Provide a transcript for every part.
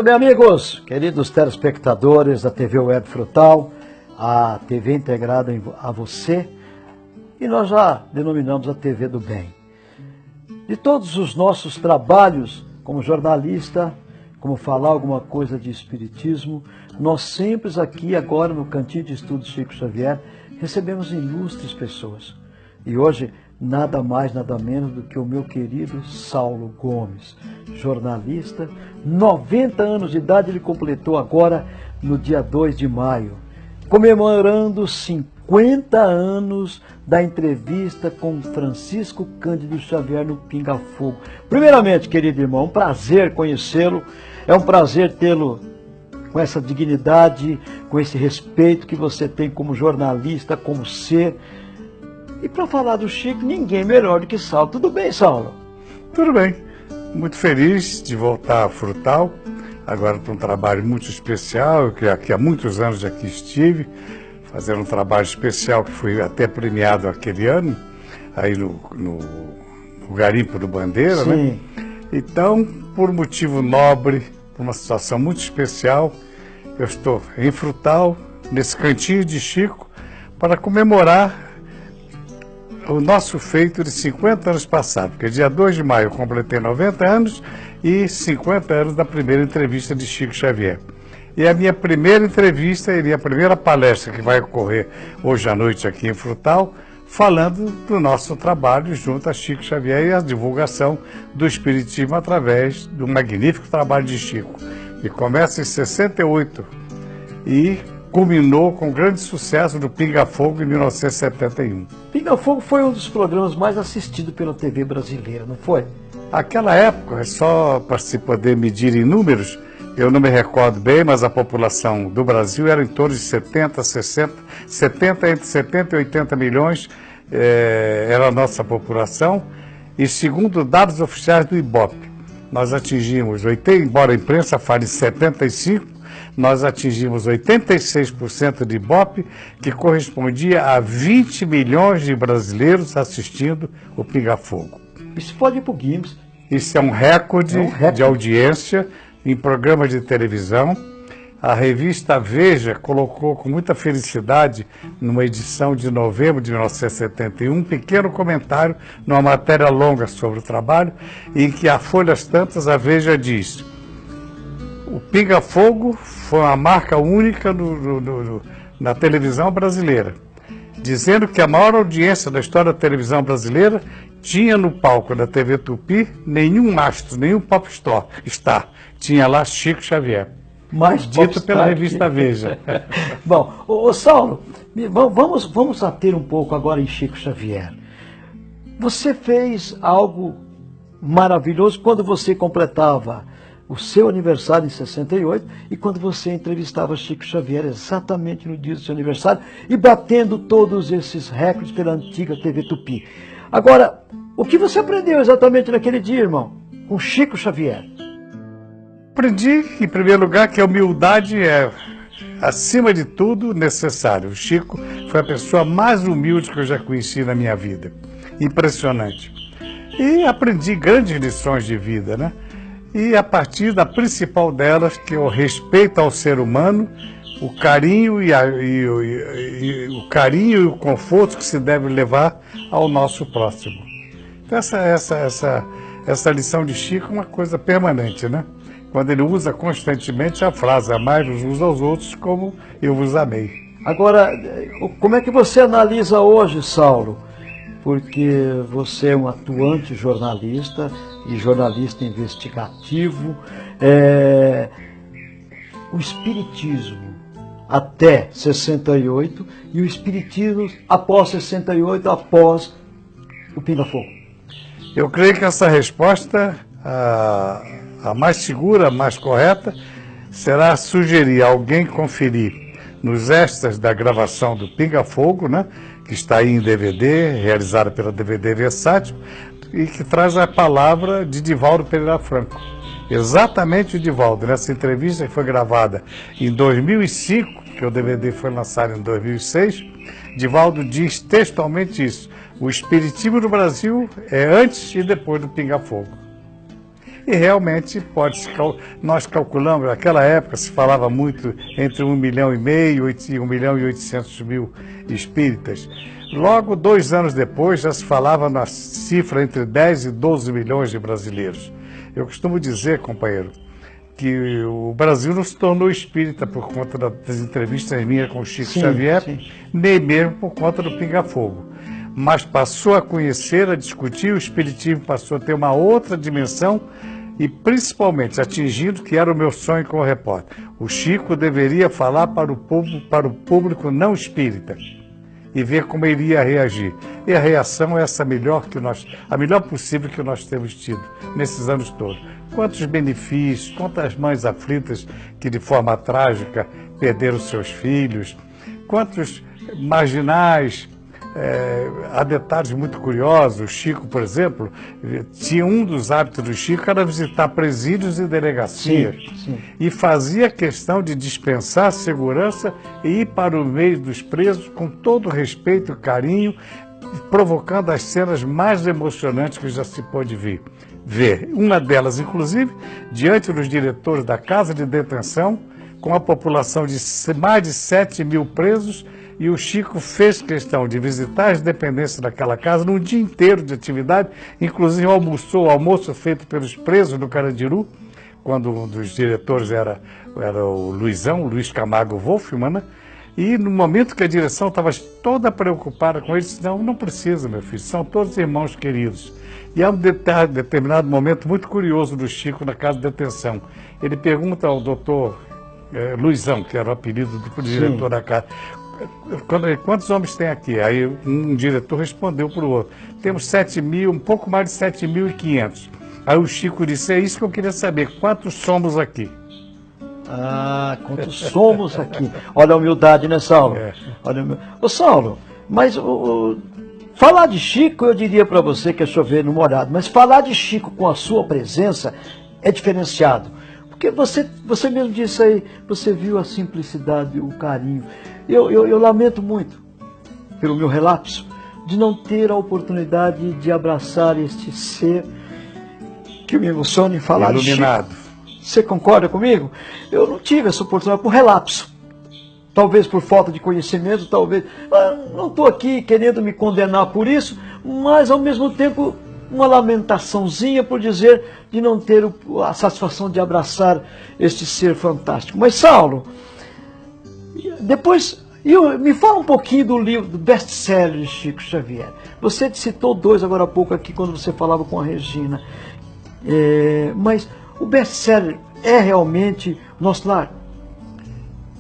Meus amigos, queridos telespectadores da TV Web Frutal, a TV integrada a você, e nós já denominamos a TV do Bem. De todos os nossos trabalhos como jornalista, como falar alguma coisa de espiritismo, nós sempre aqui agora no Cantinho de Estudos Chico Xavier recebemos ilustres pessoas. E hoje nada mais, nada menos do que o meu querido Saulo Gomes, jornalista, 90 anos de idade ele completou agora no dia 2 de maio, comemorando 50 anos da entrevista com Francisco Cândido Xavier no Pinga Fogo. Primeiramente, querido irmão, um prazer conhecê-lo, é um prazer tê-lo com essa dignidade, com esse respeito que você tem como jornalista, como ser. E para falar do Chico, ninguém melhor do que Saulo. Tudo bem, Saulo? Tudo bem. Muito feliz de voltar a Frutal, agora para um trabalho muito especial, que há muitos anos aqui estive, fazendo um trabalho especial que foi até premiado aquele ano, aí no Garimpo do Bandeira, Sim. Né? Então, por motivo nobre, por uma situação muito especial, eu estou em Frutal, nesse cantinho de Chico, para comemorar o nosso feito de 50 anos passados, porque dia 2 de maio eu completei 90 anos e 50 anos da primeira entrevista de Chico Xavier. E a minha primeira entrevista e a primeira palestra que vai ocorrer hoje à noite aqui em Frutal, falando do nosso trabalho junto a Chico Xavier e a divulgação do Espiritismo através do magnífico trabalho de Chico, que começa em 68 e culminou com o grande sucesso do Pinga Fogo em 1971. Pinga Fogo foi um dos programas mais assistidos pela TV brasileira, não foi? Aquela época, só para se poder medir em números, eu não me recordo bem, mas a população do Brasil era em torno de 70, 60, entre 70 e 80 milhões era a nossa população, e segundo dados oficiais do IBOP, nós atingimos, embora a imprensa fale em 75%, nós atingimos 86% de Ibope, que correspondia a 20 milhões de brasileiros assistindo o Pinga Fogo. Isso pode ir para o Guinness. Isso é um recorde de audiência em programas de televisão. A revista Veja colocou com muita felicidade, numa edição de novembro de 1971, um pequeno comentário numa matéria longa sobre o trabalho, em que a folhas tantas a Veja diz: o Pinga Fogo foi uma marca única na televisão brasileira, dizendo que a maior audiência da história da televisão brasileira tinha no palco da TV Tupi nenhum astro, nenhum popstar. Tinha lá Chico Xavier. Mais dito pela revista Veja. Bom, ô Saulo, vamos ater um pouco agora em Chico Xavier. Você fez algo maravilhoso quando você completava o seu aniversário em 68 e quando você entrevistava Chico Xavier exatamente no dia do seu aniversário e batendo todos esses recordes pela antiga TV Tupi. Agora, o que você aprendeu exatamente naquele dia, irmão, com Chico Xavier? Aprendi, em primeiro lugar, que a humildade é, acima de tudo, necessário. O Chico foi a pessoa mais humilde que eu já conheci na minha vida. Impressionante. E aprendi grandes lições de vida, né? E a partir da principal delas, que é o respeito ao ser humano, o carinho e o conforto que se deve levar ao nosso próximo. Então essa lição de Chico é uma coisa permanente, né? Quando ele usa constantemente a frase: amai-vos uns aos outros como eu vos amei. Agora, como é que você analisa hoje, Saulo? Porque você é um atuante jornalista e jornalista investigativo. O espiritismo até 68 e o espiritismo após 68, após o Pinga Fogo. Eu creio que essa resposta, a mais segura, a mais correta, será sugerir a alguém conferir nos extras da gravação do Pinga Fogo, né, que está aí em DVD, realizada pela DVD Versátil, e que traz a palavra de Divaldo Pereira Franco. Exatamente o Divaldo, nessa entrevista que foi gravada em 2005, que o DVD foi lançado em 2006, Divaldo diz textualmente isso: o espiritismo no Brasil é antes e depois do Pinga Fogo. E realmente nós calculamos, naquela época se falava muito entre 1,5 milhão e 1,8 milhão espíritas. Logo, 2 anos depois, já se falava na cifra entre 10 e 12 milhões de brasileiros. Eu costumo dizer, companheiro, que o Brasil não se tornou espírita por conta das entrevistas minhas com o Chico Xavier, nem mesmo por conta do Pinga Fogo. Mas passou a conhecer, a discutir, o espiritismo passou a ter uma outra dimensão e principalmente atingindo, que era o meu sonho como repórter, o Chico deveria falar para o público não espírita e ver como ele iria reagir. E a reação é essa a melhor possível que nós temos tido nesses anos todos. Quantos benefícios, quantas mães aflitas que de forma trágica perderam seus filhos, quantos marginais. Há detalhes muito curiosos. O Chico, por exemplo, tinha um dos hábitos do Chico era visitar presídios e delegacias. E fazia questão de dispensar segurança e ir para o meio dos presos com todo respeito e carinho, provocando as cenas mais emocionantes que já se pôde ver. Uma delas, inclusive, diante dos diretores da Casa de Detenção, com a população de mais de 7 mil presos, e o Chico fez questão de visitar as dependências daquela casa num dia inteiro de atividade, inclusive almoçou, o almoço feito pelos presos do Carandiru, quando um dos diretores era o Luiz Camargo Wolfman, né? E no momento que a direção estava toda preocupada com ele, disse, não precisa, meu filho, são todos irmãos queridos. E há um determinado momento muito curioso do Chico na casa de detenção. Ele pergunta ao doutor Luizão, que era o apelido do diretor da casa, quantos homens tem aqui? Aí um diretor respondeu para o outro, temos 7 mil, um pouco mais de 7.500. Aí o Chico disse, é isso que eu queria saber, quantos somos aqui? Quantos somos aqui? Olha a humildade, né, Saulo? Ô, Saulo, mas falar de Chico, eu diria para você que é chover molhado, mas falar de Chico com a sua presença é diferenciado. Porque você mesmo disse aí, você viu a simplicidade, o carinho. Eu lamento muito, pelo meu relapso, de não ter a oportunidade de abraçar este ser que me emociona em falar iluminado. De Chico. Você concorda comigo? Eu não tive essa oportunidade por relapso. Talvez por falta de conhecimento, talvez. Não estou aqui querendo me condenar por isso, mas ao mesmo tempo uma lamentaçãozinha por dizer de não ter a satisfação de abraçar este ser fantástico. Mas, Saulo, depois, me fala um pouquinho do livro, do best-seller de Chico Xavier. Você citou 2 agora há pouco aqui, quando você falava com a Regina. Mas o best-seller é realmente o nosso lar?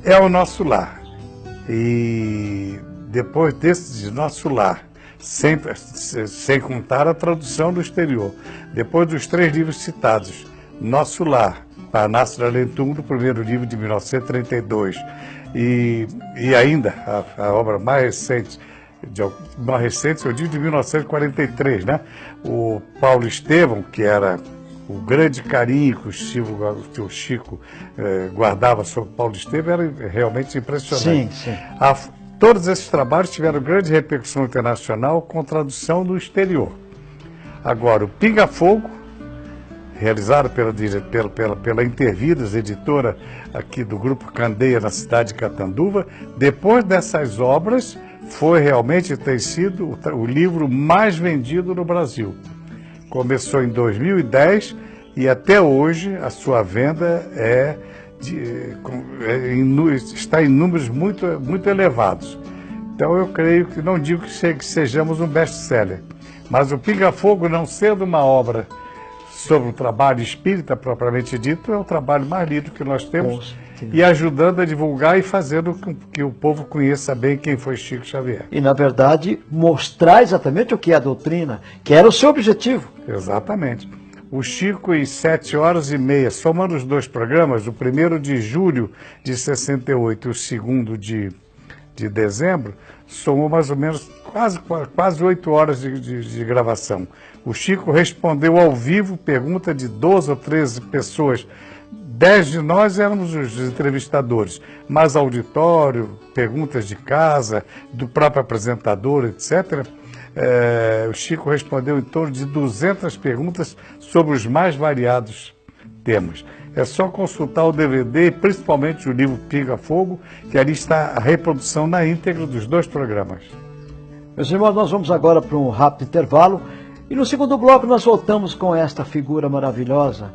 É o nosso lar. E depois desse nosso lar, sem contar a tradução do exterior, depois dos 3 livros citados, Nosso Lar, Parnaso de Além Túmulo, o primeiro livro de 1932, e ainda a obra mais recente, eu digo de 1943, né? O Paulo Estevam, que era o grande carinho que o Chico guardava sobre Paulo Estevam, era realmente impressionante. Sim. Todos esses trabalhos tiveram grande repercussão internacional com tradução no exterior. Agora, o Pinga Fogo, realizado pela Intervidas, editora aqui do Grupo Candeia, na cidade de Catanduva, depois dessas obras, tem sido o livro mais vendido no Brasil. Começou em 2010 e até hoje a sua venda está em números muito, muito elevados. Então eu creio que, não digo que sejamos um best-seller, mas o Pinga Fogo, não sendo uma obra sobre o trabalho espírita propriamente dito, é o trabalho mais lido que nós temos, e ajudando a divulgar e fazendo com que o povo conheça bem quem foi Chico Xavier. E, na verdade, mostrar exatamente o que é a doutrina, que era o seu objetivo. Exatamente. O Chico, em 7h30, somando os 2 programas, o primeiro de julho de 68 e o segundo de dezembro, somou mais ou menos quase 8 horas de gravação. O Chico respondeu ao vivo pergunta de 12 ou 13 pessoas. 10 de nós éramos os entrevistadores, mas auditório, perguntas de casa, do próprio apresentador, etc., o Chico respondeu em torno de 200 perguntas sobre os mais variados temas. É só consultar o DVD e principalmente o livro Pinga Fogo, que ali está a reprodução na íntegra dos 2 programas. Meus irmãos, nós vamos agora para um rápido intervalo e no segundo bloco nós voltamos com esta figura maravilhosa,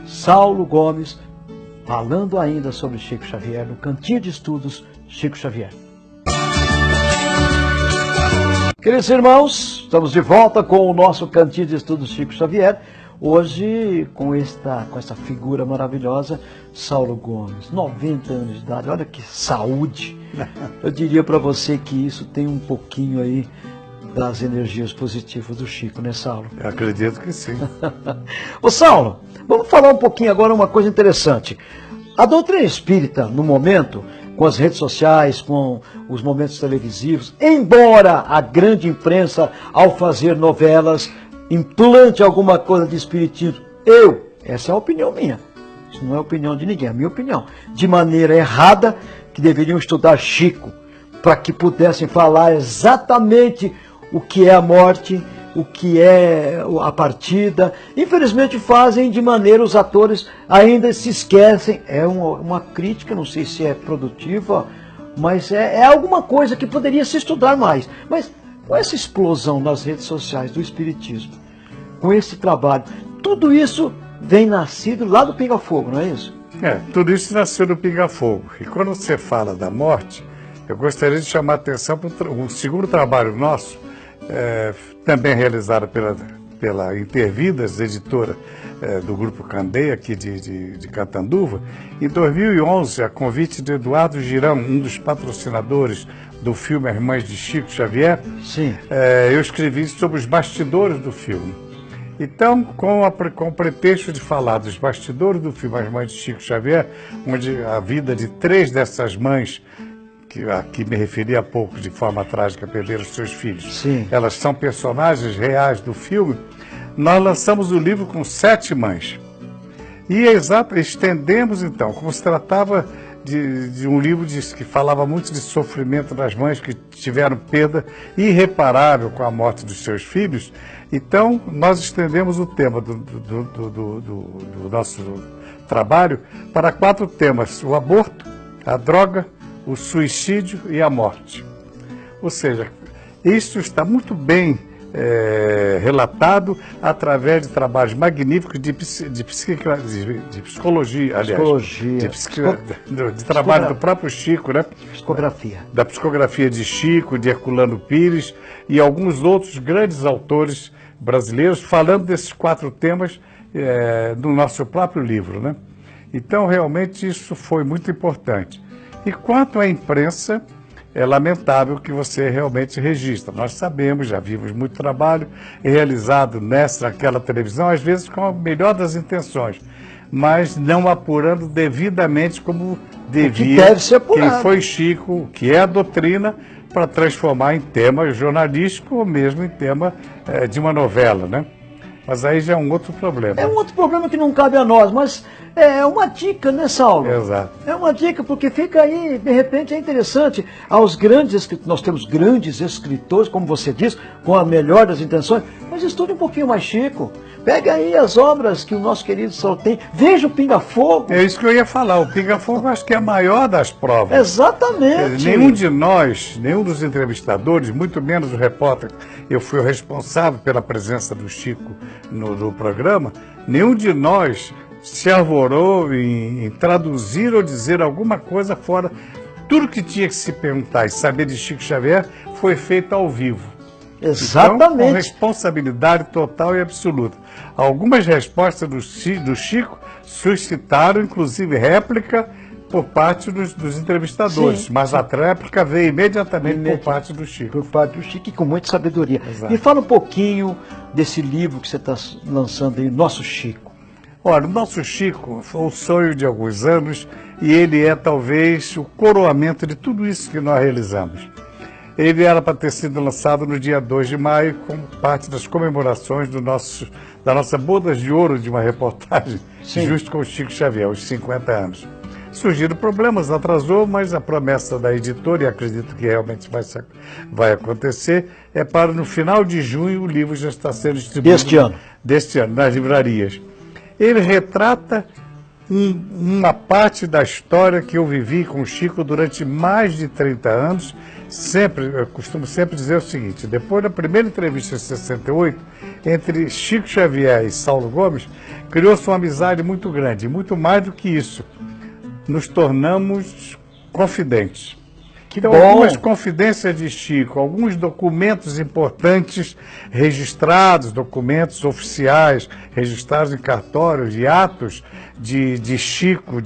Saulo Gomes, falando ainda sobre Chico Xavier, no Cantinho de Estudos Chico Xavier. Queridos irmãos, estamos de volta com o nosso Cantinho de Estudos Chico Xavier, hoje com essa figura maravilhosa, Saulo Gomes, 90 anos de idade, olha que saúde. Eu diria para você que isso tem um pouquinho aí das energias positivas do Chico, né, Saulo? Eu acredito que sim. Ô Saulo, vamos falar um pouquinho agora uma coisa interessante. A doutrina espírita, no momento, com as redes sociais, com os momentos televisivos, embora a grande imprensa, ao fazer novelas, implante alguma coisa de espiritismo, essa é a opinião minha, isso não é a opinião de ninguém, é a minha opinião, de maneira errada, que deveriam estudar Chico, para que pudessem falar exatamente o que é a morte, o que é a partida. Infelizmente fazem de maneira, os atores ainda se esquecem, é uma crítica, não sei se é produtiva, mas é alguma coisa que poderia se estudar mais. Mas com essa explosão nas redes sociais do espiritismo, com esse trabalho, tudo isso vem nascido lá do Pinga Fogo, não é isso? Tudo isso nasceu do Pinga Fogo. E quando você fala da morte, eu gostaria de chamar a atenção para o segundo trabalho nosso, também realizado pela Intervidas, editora do Grupo Candeia, aqui de Catanduva. Em 2011, a convite de Eduardo Girão, um dos patrocinadores do filme As Mães de Chico Xavier, sim. Eu escrevi sobre os bastidores do filme. Então, com o pretexto de falar dos bastidores do filme As Mães de Chico Xavier, onde a vida de 3 dessas mães, a que me referi há pouco, de forma trágica, perderam seus filhos. Sim. Elas são personagens reais do filme. Nós lançamos o livro com 7 mães. E estendemos, então, como se tratava de um livro que falava muito de sofrimento das mães que tiveram perda irreparável com a morte dos seus filhos. Então, nós estendemos o tema do nosso trabalho para 4 temas: o aborto, a droga, o suicídio e a morte. Ou seja, isso está muito bem relatado através de trabalhos magníficos de psicologia, aliás, de trabalho do próprio Chico, né? Psicografia. Da psicografia de Chico, de Herculano Pires e alguns outros grandes autores brasileiros, falando desses 4 temas no nosso próprio livro, né? Então, realmente, isso foi muito importante. E quanto à imprensa, é lamentável que você realmente registra. Nós sabemos, já vimos muito trabalho realizado naquela televisão, às vezes com a melhor das intenções, mas não apurando devidamente como devia. Que deve ser apurado. Quem foi Chico, que é a doutrina, para transformar em tema jornalístico ou mesmo em tema de uma novela, né? Mas aí já é um outro problema. É um outro problema que não cabe a nós, mas é uma dica, né, Saulo? Exato. É uma dica, porque fica aí, de repente é interessante. Aos grandes escritores, nós temos grandes escritores, como você diz, com a melhor das intenções, mas estude um pouquinho mais Chico. Pega aí as obras que o nosso querido Saulo tem. Veja o Pinga Fogo. É isso que eu ia falar. O Pinga Fogo acho que é a maior das provas. Exatamente. Nenhum de nós, nenhum dos entrevistadores, muito menos o repórter, eu fui o responsável pela presença do Chico no programa, nenhum de nós se arvorou em traduzir ou dizer alguma coisa fora. Tudo que tinha que se perguntar e saber de Chico Xavier foi feito ao vivo. Exatamente. Então, com responsabilidade total e absoluta. Algumas respostas do Chico suscitaram, inclusive, réplica por parte dos entrevistadores, sim, mas sim. a réplica veio imediatamente por parte do Chico. Por parte do Chico e com muita sabedoria. Exato. Me fala um pouquinho desse livro que você está lançando aí, Nosso Chico. Olha, o Nosso Chico foi um sonho de alguns anos e ele é talvez o coroamento de tudo isso que nós realizamos. Ele era para ter sido lançado no dia 2 de maio, como parte das comemorações da nossa bodas de ouro de uma reportagem, sim, justo com o Chico Xavier, os 50 anos. Surgiram problemas, atrasou, mas a promessa da editora, e acredito que realmente vai acontecer, é para no final de junho o livro já está sendo distribuído. Deste ano. deste ano, nas livrarias. Ele retrata uma parte da história que eu vivi com o Chico durante mais de 30 anos. Eu costumo sempre dizer o seguinte: depois da primeira entrevista em 68, entre Chico Xavier e Saulo Gomes, criou-se uma amizade muito grande, e muito mais do que isso, nos tornamos confidentes. Então, algumas confidências de Chico, alguns documentos importantes registrados, documentos oficiais, registrados em cartórios e atos de Chico,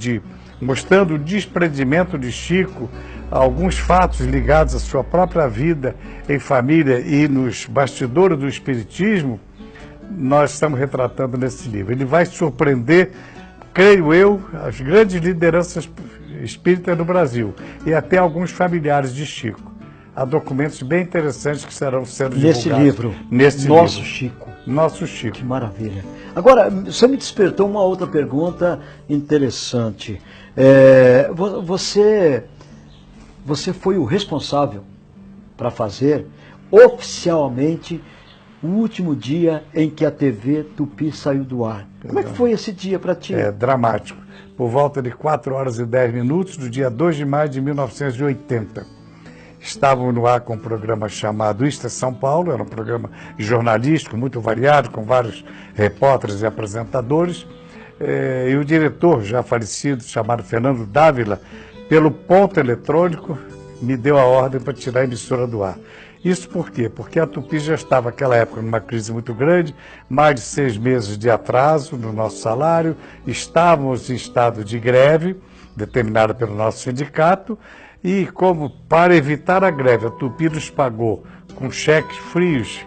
mostrando o desprendimento de Chico, alguns fatos ligados à sua própria vida em família e nos bastidores do espiritismo, nós estamos retratando nesse livro. Ele vai surpreender, creio eu, as grandes lideranças espíritas do Brasil e até alguns familiares de Chico. Há documentos bem interessantes que serão sendo divulgados nesse livro. Nosso Chico. Nosso Chico. Que maravilha. Agora, você me despertou uma outra pergunta interessante. Você foi o responsável para fazer oficialmente o último dia em que a TV Tupi saiu do ar. Como é que foi esse dia para ti? É dramático. Por volta de 4h10 do dia 2 de maio de 1980. Estávamos no ar com um programa chamado Isto é São Paulo, era um programa jornalístico muito variado, com vários repórteres e apresentadores. E o diretor, já falecido, chamado Fernando Dávila, pelo ponto eletrônico, me deu a ordem para tirar a emissora do ar. Isso por quê? Porque a Tupi já estava, naquela época, numa crise muito grande, mais de 6 meses de atraso no nosso salário, estávamos em estado de greve, determinada pelo nosso sindicato, e como para evitar a greve, a Tupi nos pagou com cheques frios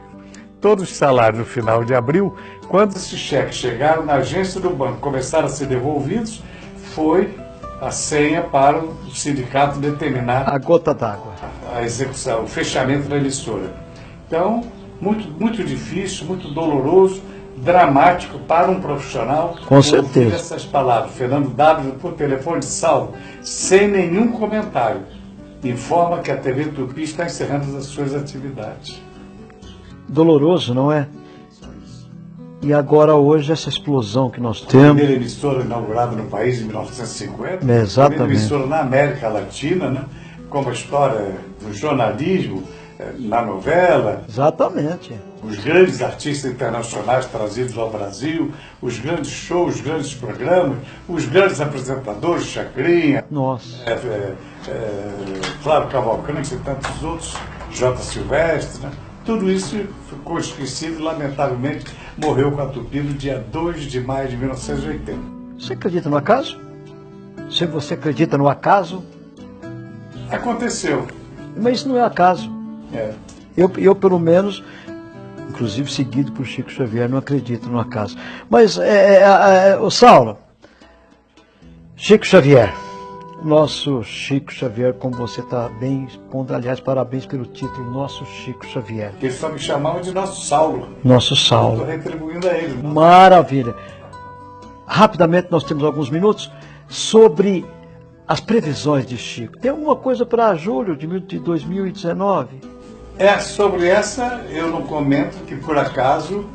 todos os salários no final de abril. Quando esses cheques chegaram na agência do banco, começaram a ser devolvidos, foi a senha para o sindicato determinar a gota d'água, a execução, o fechamento da emissora. Então, muito difícil, muito doloroso, dramático para um profissional. Com certeza. Ouvir essas palavras. Fernando W. por telefone de Saulo, sem nenhum comentário, informa que a TV Tupi está encerrando as suas atividades. Doloroso, não é? E agora, hoje, essa explosão que nós temos... A primeira emissora inaugurada no país em 1950. Exatamente. A primeira emissora na América Latina, né? Como a história do jornalismo, na novela. Exatamente. Os grandes artistas internacionais trazidos ao Brasil, os grandes shows, os grandes programas, os grandes apresentadores, Chacrinha, nossa, Flávio Cavalcante e tantos outros, J. Silvestre, né? Tudo isso ficou esquecido e, lamentavelmente, morreu com a Tupi no dia 2 de maio de 1980. Você acredita no acaso? Se você acredita no acaso? Aconteceu. Mas isso não é acaso. É. Eu, pelo menos, inclusive seguido por Chico Xavier, não acredito no acaso. Mas, o Saulo, Chico Xavier, nosso Chico Xavier, como você está bem expondo, aliás, parabéns pelo título, Nosso Chico Xavier. Eles só me chamavam de Nosso Saulo. Nosso Saulo. Estou retribuindo a ele. Maravilha. Rapidamente, nós temos alguns minutos sobre as previsões de Chico. Tem alguma coisa para julho de 2019? Sobre essa eu não comento, que por acaso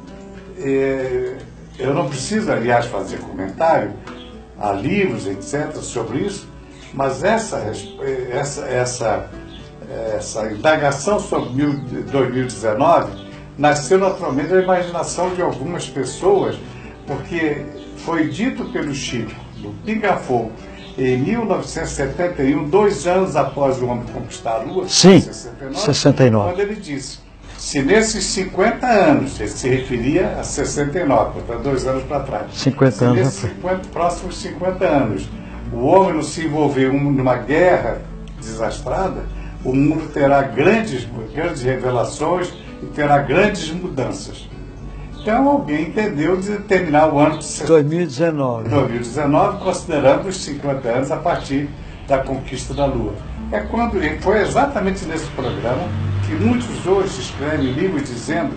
eu não preciso, aliás, fazer comentário, há livros, etc., sobre isso, mas essa indagação sobre 2019 nasceu naturalmente da imaginação de algumas pessoas, porque foi dito pelo Chico, no Pica-Fogo, em 1971, 2 anos após o homem conquistar a Lua, sim, 69, quando ele disse, se nesses 50 anos, ele se referia a 69, portanto 2 anos para trás, 50 anos, nesses próximos 50 anos, o homem não se envolver numa guerra desastrada, o mundo terá grandes revelações e terá grandes mudanças. Então alguém entendeu de terminar o ano de 2019, considerando os 50 anos a partir da conquista da Lua. Foi exatamente nesse programa que muitos hoje escrevem livros dizendo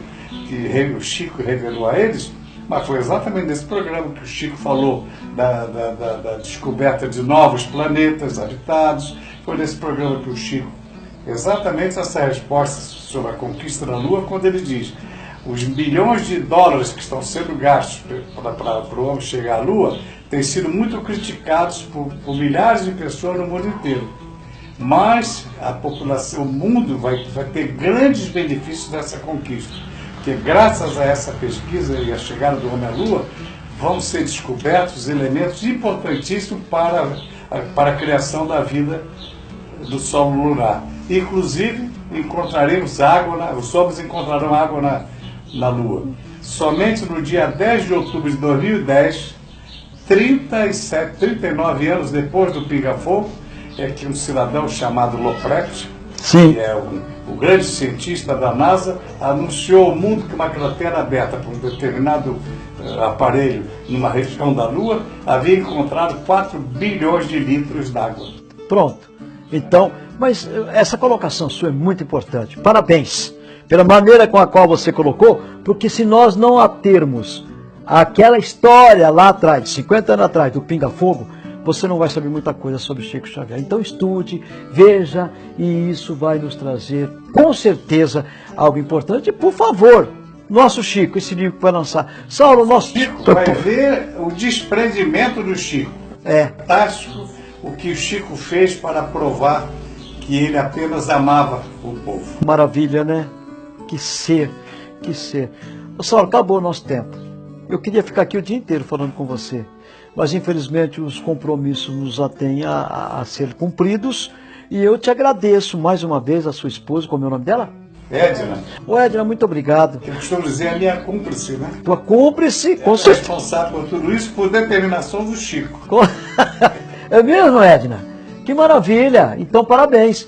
que o Chico revelou a eles, mas foi exatamente nesse programa que o Chico falou da descoberta de novos planetas habitados, foi nesse programa que o Chico, exatamente essa resposta sobre a conquista da Lua, quando ele diz: os bilhões de dólares que estão sendo gastos para o homem chegar à Lua têm sido muito criticados por milhares de pessoas no mundo inteiro. Mas a população, o mundo vai ter grandes benefícios dessa conquista, porque graças a essa pesquisa e a chegada do homem à Lua, vão ser descobertos elementos importantíssimos para a criação da vida do solo lunar. Inclusive, encontraremos água, os homens encontrarão água na Lua. Somente no dia 10 de outubro de 2010, 39 anos depois do pinga-fogo, é que um cidadão chamado Loprecht, que é o grande cientista da NASA, anunciou ao mundo que uma cratera aberta por um determinado aparelho numa região da Lua havia encontrado 4 bilhões de litros d'água. Pronto. Então, mas essa colocação sua é muito importante. Parabéns pela maneira com a qual você colocou, porque se nós não atermos aquela história lá atrás, de 50 anos atrás, do pinga-fogo, você não vai saber muita coisa sobre Chico Xavier. Então estude, veja, e isso vai nos trazer, com certeza, algo importante. E, por favor, nosso Chico, esse livro que vai lançar. Saulo, nosso Chico vai ver o desprendimento do Chico. É fantástico o que o Chico fez para provar que ele apenas amava o povo. Maravilha, né? Que ser, que ser. Saulo, acabou o nosso tempo. Eu queria ficar aqui o dia inteiro falando com você, mas infelizmente os compromissos nos atêm a ser cumpridos, e eu te agradeço mais uma vez, a sua esposa, como é o nome dela? Edna. Ô Edna, muito obrigado. Eu costumo dizer a minha cúmplice, né? Tua cúmplice, com certeza. Responsável por tudo isso por determinação do Chico. É mesmo, Edna? Que maravilha! Então, parabéns.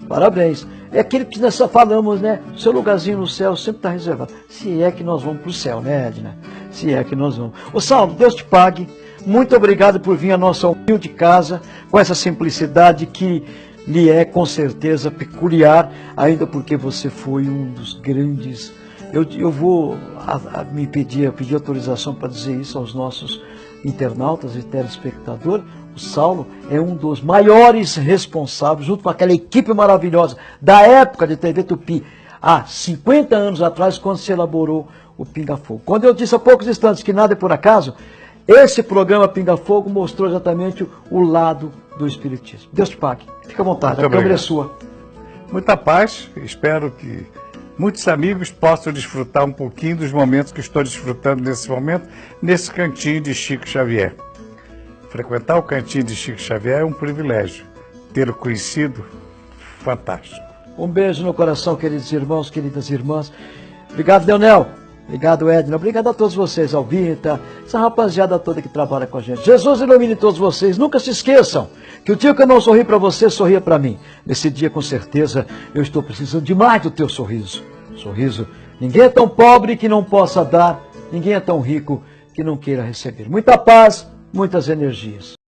Parabéns. É aquilo que nós falamos, né? O seu lugarzinho no céu sempre está reservado. Se é que nós vamos para o céu, né, Edna? Se é que nós vamos. Ô Saulo, Deus te pague. Muito obrigado por vir à nossa humilde casa com essa simplicidade que lhe é com certeza peculiar, ainda porque você foi um dos grandes. Eu vou pedir autorização para dizer isso aos nossos internautas e telespectadores. O Saulo é um dos maiores responsáveis, junto com aquela equipe maravilhosa da época de TV Tupi, há 50 anos atrás, quando se elaborou o Pinga Fogo. Quando eu disse há poucos instantes que nada é por acaso, esse programa Pinga Fogo mostrou exatamente o lado do Espiritismo. Deus te pague. Fica à vontade, a câmera é sua. Muita paz, espero que muitos amigos possam desfrutar um pouquinho dos momentos que estou desfrutando nesse momento, nesse cantinho de Chico Xavier. Frequentar o cantinho de Chico Xavier é um privilégio. Tê-lo conhecido, fantástico. Um beijo no coração, queridos irmãos, queridas irmãs. Obrigado, Leonel. Obrigado, Edna. Obrigado a todos vocês, Alvita, essa rapaziada toda que trabalha com a gente. Jesus ilumine todos vocês. Nunca se esqueçam que o dia que eu não sorri para você, sorria para mim. Nesse dia, com certeza, eu estou precisando demais do teu sorriso. Sorriso. Ninguém é tão pobre que não possa dar. Ninguém é tão rico que não queira receber. Muita paz, muitas energias.